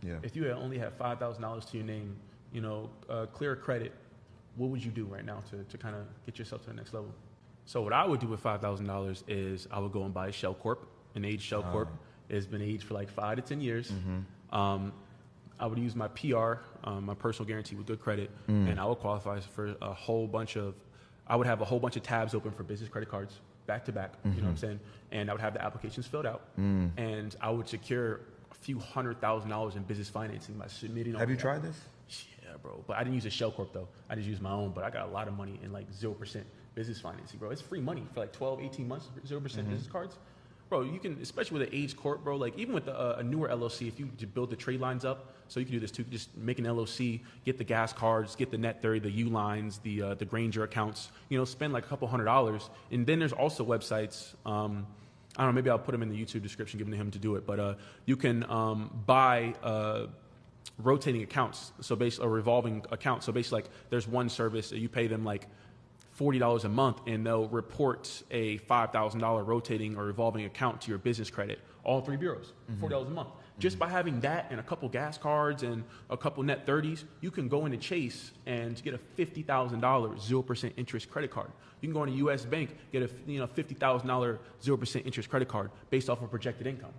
Yeah. If you only had $5,000 to your name, clear credit, what would you do right now to kind of get yourself to the next level? So what I would do with $5,000 is I would go and buy a shell corp, an aged shell corp. It's been aged for like 5 to 10 years. I would use my PR, my personal guarantee with good credit, and I would qualify for I would have a whole bunch of tabs open for business credit cards back to back, you know what I'm saying? And I would have the applications filled out, and I would secure a few $100,000 in business financing by submitting. Have you tried this? Yeah, bro. But I didn't use a shell corp though. I just used my own, but I got a lot of money in like 0% business financing, bro. It's free money for like 12, 18 months, 0% business cards. Bro, you can, especially with an aged corp, bro, like even with a newer LLC, if you build the trade lines up, so you can do this too, just make an LLC, get the gas cards, get the net 30, the U lines, the Granger accounts, spend like a couple $100. And then there's also websites, I don't know, maybe I'll put them in the YouTube description, giving him to do it, but you can buy rotating accounts, so basically a revolving account. So basically like there's one service, you pay them like $40 a month, and they'll report a $5,000 rotating or revolving account to your business credit. All 3 bureaus, $40 a month. Just by having that and a couple gas cards and a couple net 30s, you can go into Chase and get a $50,000 0% interest credit card. You can go into U.S. Bank, get a $50,000 0% interest credit card based off of projected income.